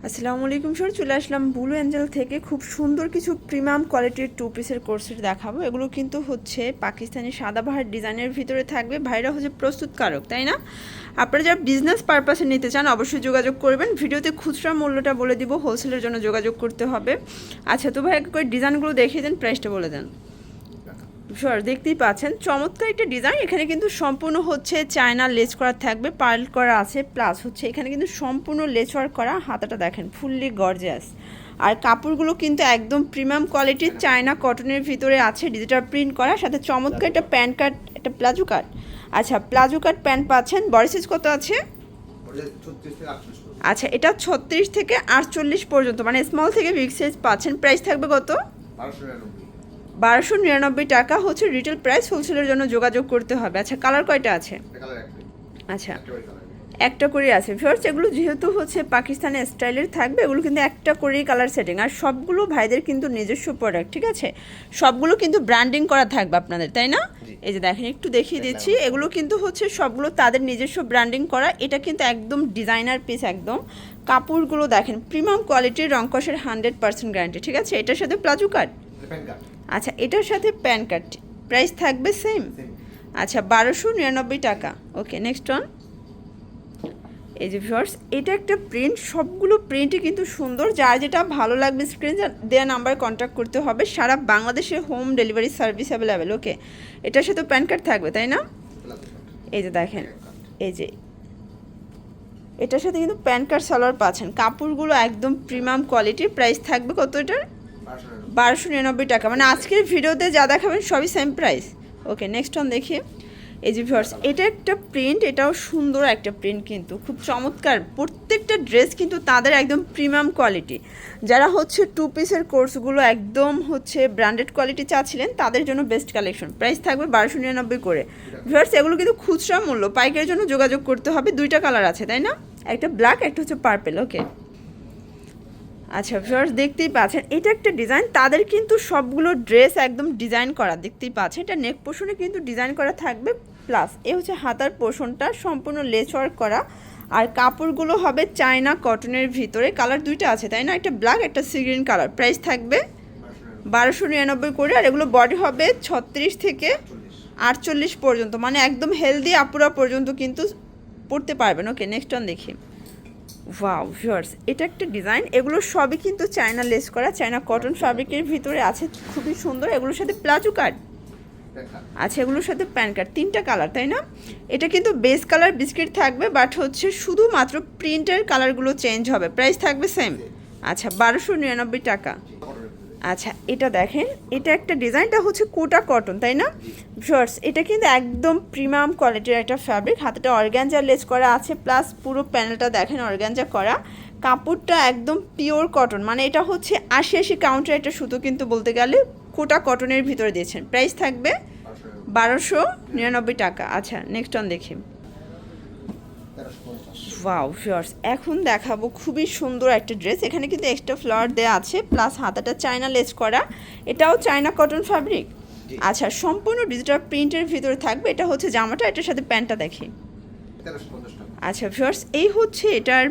আসসালামু আলাইকুম স্যার, চলে আসলাম ব্লু এঞ্জেল থেকে। খুব সুন্দর কিছু প্রিমিয়াম কোয়ালিটির টু পিসের কোর্সেট দেখাবো। এগুলো কিন্তু হচ্ছে পাকিস্তানি সাদাবাহার ডিজাইনের ভিতরে থাকবে। ভাইরা হচ্ছে প্রস্তুতকারক, তাই না? আপনারা যারা বিজনেস পারপাসে নিতে চান অবশ্যই যোগাযোগ করবেন। ভিডিওতে খুচরা মূল্যটা বলে দিব, হোলসেলের জন্য যোগাযোগ করতে হবে। আচ্ছা, তো ভাই এক করে ডিজাইনগুলো দেখিয়ে দেন, প্রাইসটা বলে দেন। স্যার দেখতেই পাচ্ছেন চমৎকার একটা ডিজাইন। এখানে কিন্তু সম্পূর্ণ হচ্ছে চায়না লেস করা থাকবে, পার্ল করা আছে, প্লাস হচ্ছে এখানে কিন্তু সম্পূর্ণ লেস ওয়ার্ক করা। হাতাটা দেখেন ফুললি গর্জিয়াস। আর কাপড়গুলো কিন্তু একদম প্রিমিয়াম কোয়ালিটির চায়না কটনের ভিতরে আছে, ডিজিটাল প্রিন্ট করা, সাথে চমৎকার একটা প্যান্ট কাট, একটা প্লাজো কাট। আচ্ছা, প্লাজো কাট প্যান্ট পাচ্ছেন। বডি সাইজ কত আছে? আচ্ছা, এটা 36 থেকে 48 পর্যন্ত, মানে স্মল থেকে বিগ সাইজ পাচ্ছেন। প্রাইস থাকবে কত? 1299 টাকা হচ্ছে রিটেল প্রাইস। হোলসেলের জন্য যোগাযোগ করতে হবে। আচ্ছা, কালার কয়টা আছে? আচ্ছা, একটা করে আছে। ভিউয়ার্স, এগুলো যেহেতু হচ্ছে পাকিস্তানি স্টাইলের থাকবে, এগুলো কিন্তু একটা করেই কালার সেটিং। আর সবগুলো ভাইদের কিন্তু নিজস্ব প্রোডাক্ট, ঠিক আছে? সবগুলো কিন্তু ব্র্যান্ডিং করা থাকবে আপনাদের, তাই না? এই যে দেখেন, একটু দেখিয়ে দিচ্ছি। এগুলো কিন্তু হচ্ছে সবগুলো তাদের নিজস্ব ব্র্যান্ডিং করা। এটা কিন্তু একদম ডিজাইনার পিস একদম। কাপড়গুলো দেখেন প্রিমিয়াম কোয়ালিটির, রংকশের 100% গ্যারান্টি, ঠিক আছে? এটার সাথে প্লাজো কাট। আচ্ছা, এটার সাথে প্যান কার্ড। প্রাইস থাকবে সেম। আচ্ছা, 1299 টাকা। ওকে, নেক্সট ওয়ান। এই যে ভিউয়ার্স, এটা একটা প্রিন্ট, সবগুলো প্রিন্টই কিন্তু সুন্দর। যার যেটা ভালো লাগবে স্ক্রিনে দেওয়া নাম্বারে কন্ট্যাক্ট করতে হবে। সারা বাংলাদেশে হোম ডেলিভারি সার্ভিস অ্যাভেলেবেল। ওকে, এটার সাথে প্যান কার্ড থাকবে, তাই না? এই যে দেখেন, এই যে এটার সাথে কিন্তু প্যান কার্ড সালোয়ার পাচ্ছেন। কাপড়গুলো একদম প্রিমিয়াম কোয়ালিটির। প্রাইস থাকবে কত এটার? 1299 টাকা। মানে আজকের ভিডিওতে যা দেখাবেন সবই সেম প্রাইস। ওকে, নেক্সট ওয়ান দেখি। এই যে ভিউয়ার্স, এটা একটা প্রিন্ট, এটাও সুন্দর একটা প্রিন্ট, কিন্তু খুব চমৎকার। প্রত্যেকটা ড্রেস কিন্তু তাদের একদম প্রিমিয়াম কোয়ালিটি। যারা হচ্ছে টু পিসের কোর্সগুলো একদম হচ্ছে ব্র্যান্ডেড কোয়ালিটি চাচ্ছিলেন, তাদের জন্য বেস্ট কালেকশন। প্রাইস থাকবে 1299 করে। ভিউয়ার্স, এগুলো কিন্তু খুচরা মূল্য, পাইকারের জন্য যোগাযোগ করতে হবে। দুইটা কালার আছে, তাই না? একটা ব্ল্যাক, একটা হচ্ছে পার্পেল। ওকে, আচ্ছা ভিউয়ার্স, দেখতেই পাচ্ছেন এটা একটা ডিজাইন। তাদের কিন্তু সবগুলো ড্রেস একদম ডিজাইন করা, দেখতেই পাচ্ছেন। এটা নেক পোর্শনে কিন্তু ডিজাইন করা থাকবে, প্লাস এ হচ্ছে হাতার পোর্শনটা সম্পূর্ণ লেস ওয়ার্ক করা। আর কাপড়গুলো হবে চায়না কটনের ভিতরে। কালার দুইটা আছে, তাই না? একটা ব্ল্যাক, একটা সি গ্রিন কালার। প্রাইস থাকবে 1299 করে। আর এগুলো বডি হবে 36 থেকে 48 পর্যন্ত, মানে একদম হেলদি আপুরা পর্যন্ত কিন্তু পড়তে পারবেন। ওকে, নেক্সট ওয়ান দেখি। ওয়াও ভিউয়ার্স, এটা একটা ডিজাইন। এগুলো সবই কিন্তু চায়না লেস করা, চায়না কটন ফ্যাব্রিকের ভিতরে আছে, খুবই সুন্দর। এগুলোর সাথে প্লাজো কাট। আচ্ছা, এগুলোর সাথে প্যান কাট। তিনটা কালার, তাই না? এটা কিন্তু বেস কালার বিস্কিট থাকবে, বাট হচ্ছে শুধুমাত্র প্রিন্টের কালারগুলো চেঞ্জ হবে। প্রাইস থাকবে সেম। আচ্ছা, 1299 টাকা। আচ্ছা, এটা দেখেন, এটা একটা ডিজাইনটা হচ্ছে কোটা কটন, তাই না? ভিউয়ার্স, এটা কিন্তু একদম প্রিমিয়াম কোয়ালিটির একটা ফ্যাব্রিক। হাতেটা অর্গানজা লেস করা আছে, প্লাস পুরো প্যানেলটা দেখেন অর্গানজা করা। কাপড়টা একদম পিওর কটন, মানে এটা হচ্ছে 80 কাউন্টার একটা সুতো কিন্তু বলতে গেলে কোটা কটনের ভিতরে দিয়েছেন। প্রাইস থাকবে 1299 টাকা। আচ্ছা, নেক্সট অন দেখি। ওয়াও ভিউয়ার্স, এখন দেখাবো খুবই সুন্দর একটা ড্রেস। এখানে কিন্তু এক্সট্রা ফ্লাওয়ার দেওয়া আছে, প্লাস হাতাটা চায়না লেস করা। এটাও চায়না কটন ফ্যাব্রিক। আচ্ছা, সম্পূর্ণ ডিজিটাল প্রিন্টের ভিতরে থাকবে। এটা হচ্ছে জামাটা, এটার সাথে প্যান্টটা দেখি। আচ্ছা ভিউয়ার্স, এই হচ্ছে এটার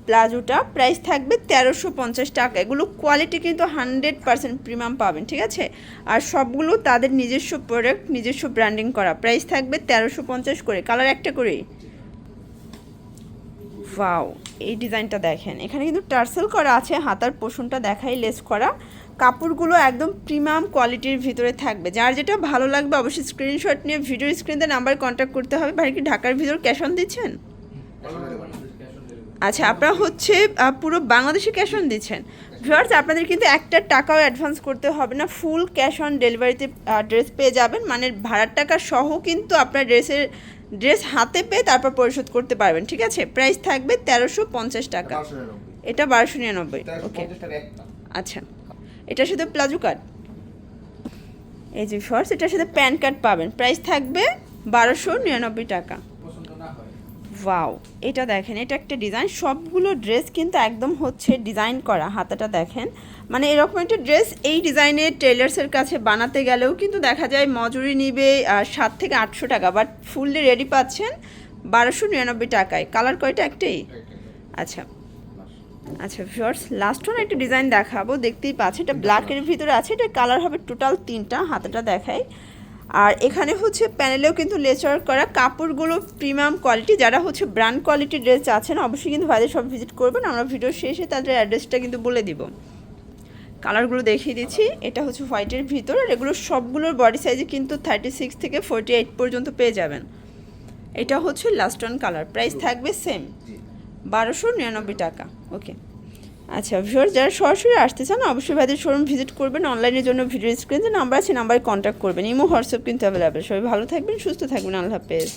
প্লাজোটা। প্রাইস থাকবে 1350 টাকা। এগুলো কোয়ালিটি কিন্তু 100% প্রিমিয়াম পাবেন, ঠিক আছে? আর সবগুলো তাদের নিজস্ব প্রোডাক্ট, নিজস্ব ব্র্যান্ডিং করা। প্রাইস থাকবে 1350 করে। কালার একটা করে। ওয়াও, এই ডিজাইনটা দেখেন। এখানে কিন্তু টার্সেল করা আছে, হাতার পোর্শনটা দেখাই লেস করা। কাপড়গুলো একদম প্রিমিয়াম কোয়ালিটির ভিতরে থাকবে। যার যেটা ভালো লাগবে অবশ্যই স্ক্রিনশট নিয়ে ভিডিও স্ক্রিনে নাম্বার কন্ট্যাক্ট করতে হবে। ভাই কি ঢাকার ভিতর ক্যাশ অন দিচ্ছেন? আচ্ছা, আপনারা হচ্ছে পুরো বাংলাদেশে ক্যাশ অন দিচ্ছেন। ভিউয়ার্স, আপনাদের কিন্তু একটা টাকাও অ্যাডভান্স করতে হবে না, ফুল ক্যাশ অন ডেলিভারিতে ড্রেস পেয়ে যাবেন। মানে ভাড়ার টাকা সহ কিন্তু আপনার ড্রেস হাতে পেয়ে তারপর পরিশোধ করতে পারবেন, ঠিক আছে? প্রাইস থাকবে 1350 টাকা। এটা 1299। ওকে, আচ্ছা, এটার সাথে প্লাজো কাট। এই যে ভিউয়ার্স, এটার সাথে প্যান কার্ড পাবেন। প্রাইস থাকবে 1299 টাকা। ওয়াও, এটা দেখেন, এটা একটা ডিজাইন। সবগুলো ড্রেস কিন্তু একদম হচ্ছে ডিজাইন করা। হাতাটা দেখেন, মানে এরকম একটা ড্রেস এই ডিজাইনের টেলার্সের কাছে বানাতে গেলেও কিন্তু দেখা যায় মজুরি নিবে 700 থেকে 800 টাকা, বাট ফুললি রেডি পাচ্ছেন 1299 টাকায়। কালার কয়টা? একটাই। আচ্ছা, আচ্ছা ভিউয়ার্স, লাস্ট ওয়ান একটা ডিজাইন দেখাবো, দেখতেই পাচ্ছি এটা ব্ল্যাকের ভিতরে আছে, এটা কালার হবে টোটাল 3টা, হাতাটা দেখাই। আর এখানে হচ্ছে প্যানেলেও কিন্তু লেচার করা, কাপড়গুলো প্রিমিয়াম কোয়ালিটি, যারা হচ্ছে ব্র্যান্ড কোয়ালিটির ড্রেস আছেন অবশ্যই কিন্তু ভাইদের সব ভিজিট করবেন, আমরা ভিডিও শেষে তাদের অ্যাড্রেসটা কিন্তু বলে দিব। কালারগুলো দেখিয়ে দিচ্ছি, এটা হচ্ছে হোয়াইটের ভিতর, আর এগুলো সবগুলোর বডি সাইজে কিন্তু 36 থেকে 48 পর্যন্ত পেয়ে যাবেন। এটা হচ্ছে লাস্ট ওয়ান কালার, প্রাইস থাকবে সেম 1299 টাকা। ওকে আচ্ছা ভিউয়ার্স, যারা সরাসরি আসতে চান অবশ্যই ভাইদের শোরুম ভিজিট করবেন, অনলাইনের জন্য ভিডিও স্ক্রিনে যে নাম্বার আছে নাম্বারে কন্ট্যাক্ট করবেন, ইমো হোয়াটসঅ্যাপ কিন্তু অ্যাভেলেবেল। সবাই ভালো থাকবেন, সুস্থ থাকবেন, আল্লাহ হাফেজ।